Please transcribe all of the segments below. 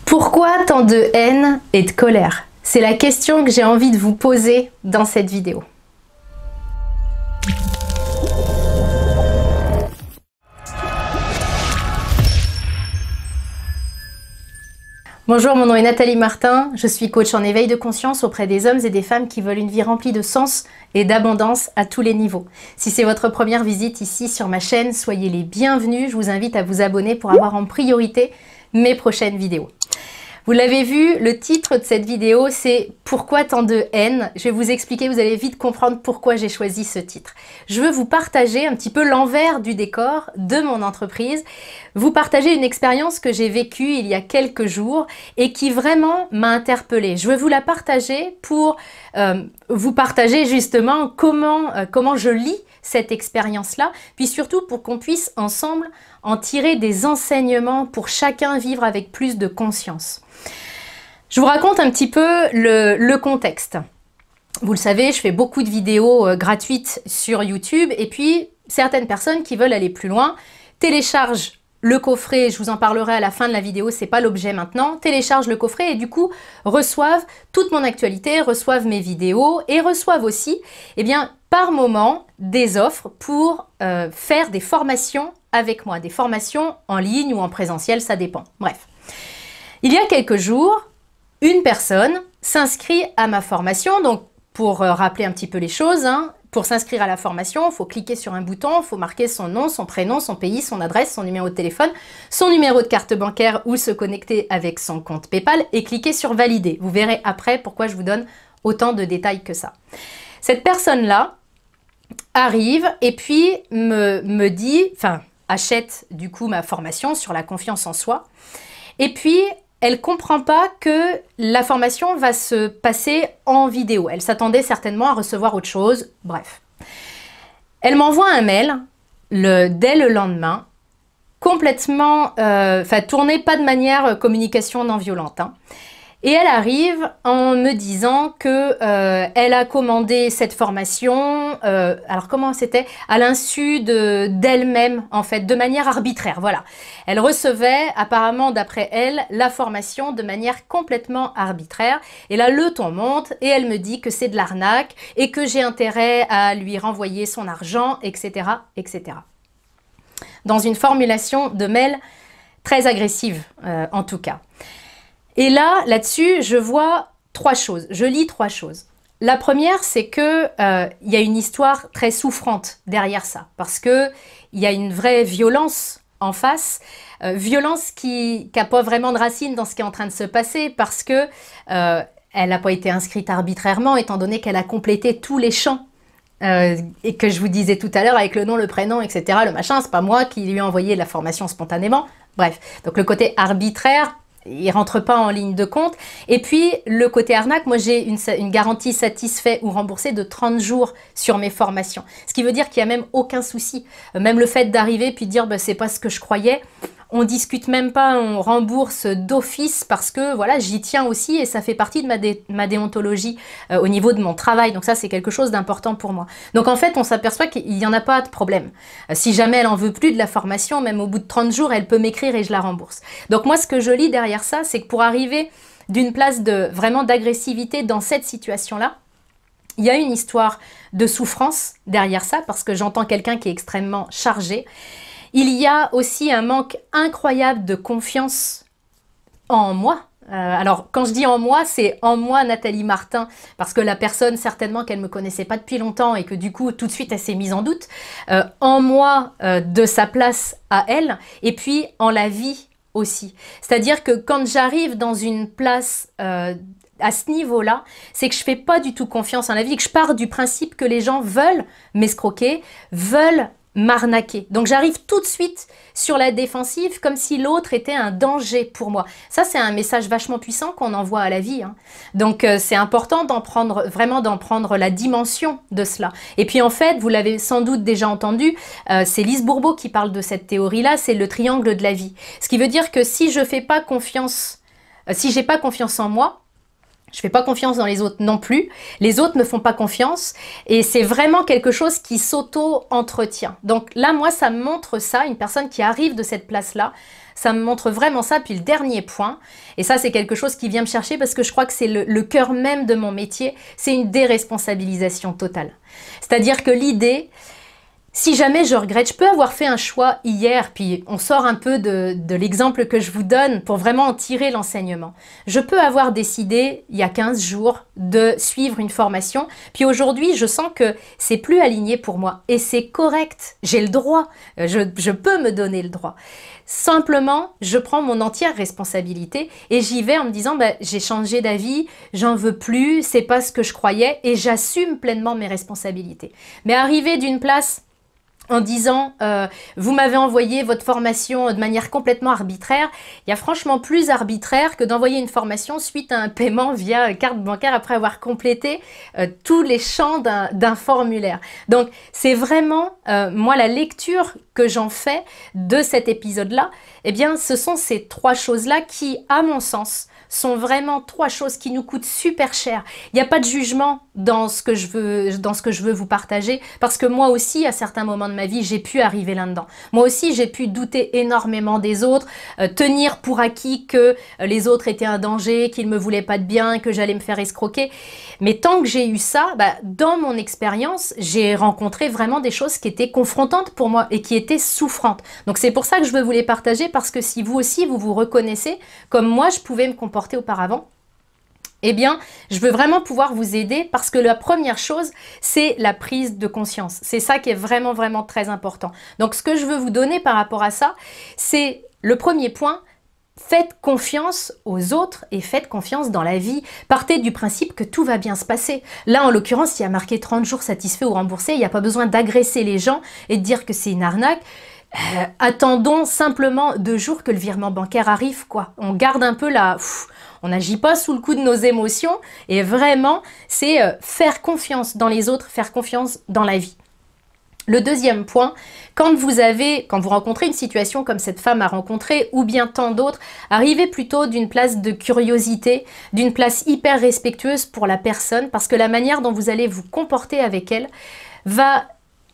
Pourquoi tant de haine et de colère? C'est la question que j'ai envie de vous poser dans cette vidéo. Bonjour, mon nom est Nathalie Martin, je suis coach en éveil de conscience auprès des hommes et des femmes qui veulent une vie remplie de sens et d'abondance à tous les niveaux. Si c'est votre première visite ici sur ma chaîne, soyez les bienvenus, je vous invite à vous abonner pour avoir en priorité mes prochaines vidéos. Vous l'avez vu, le titre de cette vidéo, c'est « Pourquoi tant de haine ?» Je vais vous expliquer, vous allez vite comprendre pourquoi j'ai choisi ce titre. Je veux vous partager un petit peu l'envers du décor de mon entreprise, vous partager une expérience que j'ai vécue il y a quelques jours et qui vraiment m'a interpellée. Je veux vous la partager pour vous partager justement comment je lis cette expérience-là, puis surtout pour qu'on puisse ensemble en tirer des enseignements pour chacun vivre avec plus de conscience. Je vous raconte un petit peu le contexte. Vous le savez, je fais beaucoup de vidéos gratuites sur YouTube et puis certaines personnes qui veulent aller plus loin téléchargent le coffret, je vous en parlerai à la fin de la vidéo, c'est pas l'objet maintenant, téléchargent le coffret et du coup reçoivent toute mon actualité, reçoivent mes vidéos et reçoivent aussi, eh bien, par moment, des offres pour faire des formations avec moi, des formations en ligne ou en présentiel, ça dépend. Bref, il y a quelques jours, une personne s'inscrit à ma formation, donc pour rappeler un petit peu les choses, pour s'inscrire à la formation, il faut cliquer sur un bouton, il faut marquer son nom, son prénom, son pays, son adresse, son numéro de téléphone, son numéro de carte bancaire ou se connecter avec son compte PayPal et cliquer sur valider. Vous verrez après pourquoi je vous donne autant de détails que ça. Cette personne-là arrive et puis me dit, enfin achète du coup ma formation sur la confiance en soi et puis elle comprend pas que la formation va se passer en vidéo. Elle s'attendait certainement à recevoir autre chose. Bref. Elle m'envoie un mail dès le lendemain, complètement, tourné pas de manière communication non violente. Et elle arrive en me disant que elle a commandé cette formation, alors comment c'était? À l'insu d'elle-même, en fait, de manière arbitraire, voilà. Elle recevait, apparemment, d'après elle, la formation de manière complètement arbitraire. Et là, le ton monte et elle me dit que c'est de l'arnaque et que j'ai intérêt à lui renvoyer son argent, etc., etc. Dans une formulation de mail très agressive, en tout cas. Et là-dessus, je vois trois choses, je lis trois choses. La première, c'est que y a une histoire très souffrante derrière ça, parce que il y a une vraie violence en face, violence qui n'a pas vraiment de racine dans ce qui est en train de se passer, parce que elle n'a pas été inscrite arbitrairement, étant donné qu'elle a complété tous les champs. Et que je vous disais tout à l'heure avec le nom, le prénom, etc., le machin, c'est pas moi qui lui ai envoyé la formation spontanément. Bref, donc le côté arbitraire, il rentre pas en ligne de compte. Et puis, le côté arnaque, moi j'ai une garantie satisfait ou remboursée de 30 jours sur mes formations. Ce qui veut dire qu'il n'y a même aucun souci. Même le fait d'arriver puis de dire bah, c'est pas ce que je croyais, on discute même pas, on rembourse d'office parce que voilà, j'y tiens aussi et ça fait partie de ma déontologie au niveau de mon travail. Donc ça, c'est quelque chose d'important pour moi. Donc en fait, on s'aperçoit qu'il n'y en a pas de problème. Si jamais elle en veut plus de la formation, même au bout de 30 jours, elle peut m'écrire et je la rembourse. Donc moi, ce que je lis derrière ça, c'est que pour arriver d'une place vraiment d'agressivité dans cette situation-là, il y a une histoire de souffrance derrière ça parce que j'entends quelqu'un qui est extrêmement chargé. Il y a aussi un manque incroyable de confiance en moi. Alors, quand je dis en moi, c'est en moi, Nathalie Martin, parce que la personne, certainement qu'elle ne me connaissait pas depuis longtemps et que du coup, tout de suite, elle s'est mise en doute. En moi, de sa place à elle, et puis en la vie aussi. C'est-à-dire que quand j'arrive dans une place à ce niveau-là, c'est que je ne fais pas du tout confiance en la vie, que je pars du principe que les gens veulent m'escroquer, veulent m'arnaquer. Donc j'arrive tout de suite sur la défensive comme si l'autre était un danger pour moi. Ça, c'est un message vachement puissant qu'on envoie à la vie. Donc c'est important vraiment d'en prendre la dimension de cela. Et puis en fait, vous l'avez sans doute déjà entendu, c'est Lise Bourbeau qui parle de cette théorie-là, c'est le triangle de la vie. Ce qui veut dire que si je fais pas confiance, si j'ai pas confiance en moi, je fais pas confiance dans les autres non plus. Les autres me font pas confiance. Et c'est vraiment quelque chose qui s'auto-entretient. Donc là, moi, ça me montre ça. Une personne qui arrive de cette place-là, ça me montre vraiment ça. Puis le dernier point, et ça c'est quelque chose qui vient me chercher parce que je crois que c'est le cœur même de mon métier, c'est une déresponsabilisation totale. C'est-à-dire que l'idée, si jamais je regrette, je peux avoir fait un choix hier, puis on sort un peu de l'exemple que je vous donne pour vraiment en tirer l'enseignement. Je peux avoir décidé, il y a 15 jours, de suivre une formation, puis aujourd'hui, je sens que c'est plus aligné pour moi. Et c'est correct, j'ai le droit, je peux me donner le droit. Simplement, je prends mon entière responsabilité et j'y vais en me disant j'ai changé d'avis, j'en veux plus, c'est pas ce que je croyais et j'assume pleinement mes responsabilités. Mais arriver d'une place en disant vous m'avez envoyé votre formation de manière complètement arbitraire, il y a franchement plus arbitraire que d'envoyer une formation suite à un paiement via carte bancaire après avoir complété tous les champs d'un formulaire. Donc c'est vraiment moi la lecture que j'en fais de cet épisode-là, eh bien ce sont ces trois choses-là qui, à mon sens, sont vraiment trois choses qui nous coûtent super cher. Il n'y a pas de jugement dans ce que je veux vous partager, parce que moi aussi, à certains moments de ma vie, j'ai pu arriver là-dedans. Moi aussi, j'ai pu douter énormément des autres, tenir pour acquis que les autres étaient un danger, qu'ils me voulaient pas de bien, que j'allais me faire escroquer. Mais tant que j'ai eu ça, dans mon expérience, j'ai rencontré vraiment des choses qui étaient confrontantes pour moi et qui étaient souffrantes. Donc c'est pour ça que je veux vous les partager, parce que si vous aussi, vous vous reconnaissez, comme moi, je pouvais me comporter auparavant, eh bien, je veux vraiment pouvoir vous aider parce que la première chose, c'est la prise de conscience. C'est ça qui est vraiment, vraiment très important. Donc, ce que je veux vous donner par rapport à ça, c'est le premier point. Faites confiance aux autres et faites confiance dans la vie. Partez du principe que tout va bien se passer. Là, en l'occurrence, il y a marqué 30 jours satisfaits ou remboursés. Il n'y a pas besoin d'agresser les gens et de dire que c'est une arnaque. Attendons simplement 2 jours que le virement bancaire arrive, quoi. On garde un peu la... on n'agit pas sous le coup de nos émotions et vraiment, c'est faire confiance dans les autres, faire confiance dans la vie. Le deuxième point, quand vous rencontrez une situation comme cette femme a rencontré, ou bien tant d'autres, arrivez plutôt d'une place de curiosité, d'une place hyper respectueuse pour la personne, parce que la manière dont vous allez vous comporter avec elle va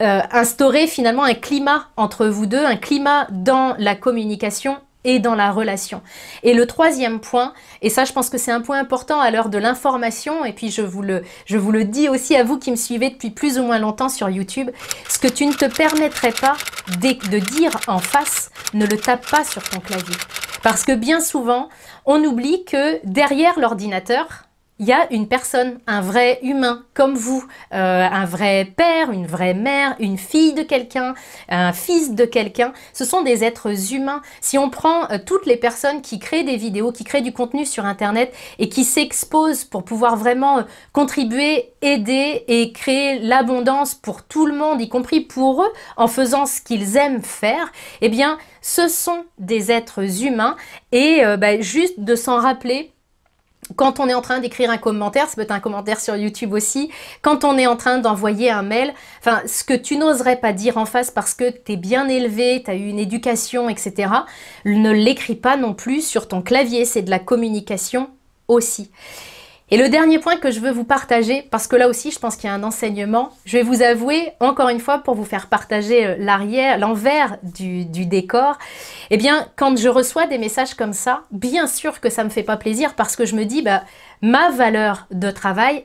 instaurer finalement un climat entre vous deux, un climat dans la communication et dans la relation. Et le troisième point, et ça je pense que c'est un point important à l'heure de l'information, et puis je vous le dis aussi à vous qui me suivez depuis plus ou moins longtemps sur YouTube, ce que tu ne te permettrais pas de dire en face, ne le tape pas sur ton clavier. Parce que bien souvent, on oublie que derrière l'ordinateur, il y a une personne, un vrai humain comme vous, un vrai père, une vraie mère, une fille de quelqu'un, un fils de quelqu'un. Ce sont des êtres humains. Si on prend toutes les personnes qui créent des vidéos, qui créent du contenu sur Internet et qui s'exposent pour pouvoir vraiment contribuer, aider et créer l'abondance pour tout le monde, y compris pour eux, en faisant ce qu'ils aiment faire, eh bien, ce sont des êtres humains et juste de s'en rappeler. Quand on est en train d'écrire un commentaire, ça peut être un commentaire sur YouTube aussi, quand on est en train d'envoyer un mail, enfin, ce que tu n'oserais pas dire en face parce que tu es bien élevé, tu as eu une éducation, etc., ne l'écris pas non plus sur ton clavier, c'est de la communication aussi. Et le dernier point que je veux vous partager, parce que là aussi je pense qu'il y a un enseignement, je vais vous avouer, encore une fois, pour vous faire partager l'envers du décor, eh bien, quand je reçois des messages comme ça, bien sûr que ça me fait pas plaisir parce que je me dis, ma valeur de travail,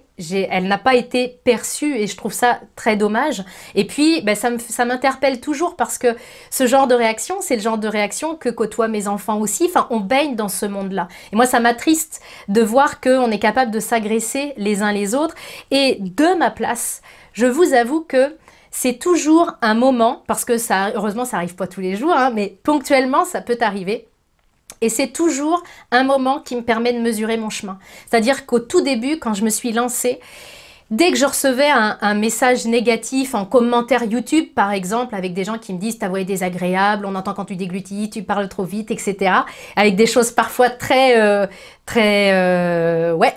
elle n'a pas été perçue et je trouve ça très dommage. Et puis, ça m'interpelle toujours parce que ce genre de réaction, c'est le genre de réaction que côtoient mes enfants aussi. Enfin, on baigne dans ce monde-là. Et moi, ça m'attriste de voir qu'on est capable de s'agresser les uns les autres. Et de ma place, je vous avoue que c'est toujours un moment, parce que ça, heureusement, ça n'arrive pas tous les jours, hein, mais ponctuellement, ça peut arriver. Et c'est toujours un moment qui me permet de mesurer mon chemin. C'est-à-dire qu'au tout début, quand je me suis lancée, dès que je recevais un message négatif en commentaire YouTube, par exemple, avec des gens qui me disent « ta voix est désagréable, on entend quand tu déglutis, tu parles trop vite, etc. » avec des choses parfois très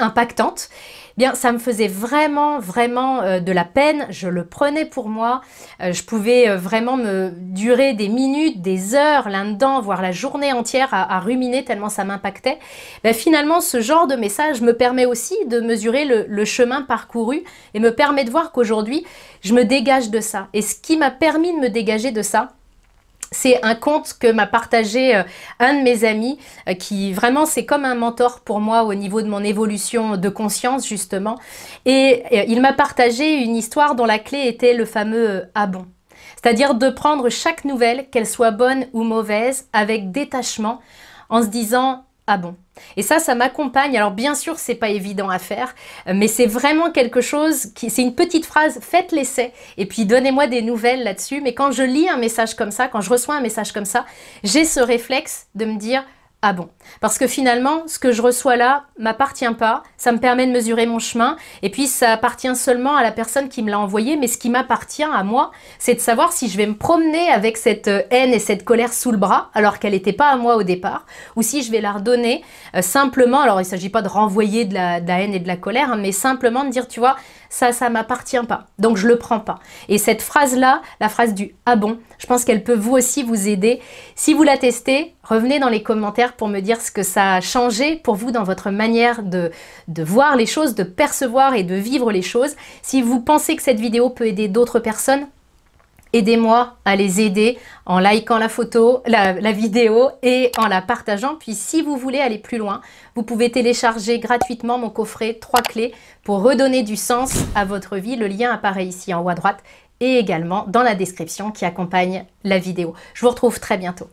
impactantes. Bien, ça me faisait vraiment de la peine, je le prenais pour moi, je pouvais vraiment me durer des minutes, des heures là-dedans, voire la journée entière à ruminer tellement ça m'impactait. Finalement, ce genre de message me permet aussi de mesurer le chemin parcouru et me permet de voir qu'aujourd'hui, je me dégage de ça. Et ce qui m'a permis de me dégager de ça, C'est un conte que m'a partagé un de mes amis qui vraiment c'est comme un mentor pour moi au niveau de mon évolution de conscience justement. Et il m'a partagé une histoire dont la clé était le fameux « ah bon ». C'est-à-dire de prendre chaque nouvelle, qu'elle soit bonne ou mauvaise, avec détachement, en se disant « ah bon ». Et ça m'accompagne. Alors bien sûr, c'est pas évident à faire, mais c'est vraiment quelque chose qui, c'est une petite phrase, faites l'essai, et puis donnez-moi des nouvelles là-dessus. Mais quand je lis un message comme ça, quand je reçois un message comme ça, j'ai ce réflexe de me dire, ah bon, parce que finalement, ce que je reçois là m'appartient pas, ça me permet de mesurer mon chemin, et puis ça appartient seulement à la personne qui me l'a envoyé, mais ce qui m'appartient à moi, c'est de savoir si je vais me promener avec cette haine et cette colère sous le bras, alors qu'elle n'était pas à moi au départ, ou si je vais la redonner simplement, alors il ne s'agit pas de renvoyer de la haine et de la colère, hein, mais simplement de dire, tu vois, ça m'appartient pas, donc je le prends pas. Et cette phrase-là, la phrase du « ah bon », je pense qu'elle peut vous aussi vous aider. Si vous la testez, revenez dans les commentaires pour me dire ce que ça a changé pour vous dans votre manière de voir les choses, de percevoir et de vivre les choses. Si vous pensez que cette vidéo peut aider d'autres personnes, aidez-moi à les aider en likant la photo, la vidéo et en la partageant. Puis si vous voulez aller plus loin, vous pouvez télécharger gratuitement mon coffret 3 clés pour redonner du sens à votre vie. Le lien apparaît ici en haut à droite et également dans la description qui accompagne la vidéo. Je vous retrouve très bientôt.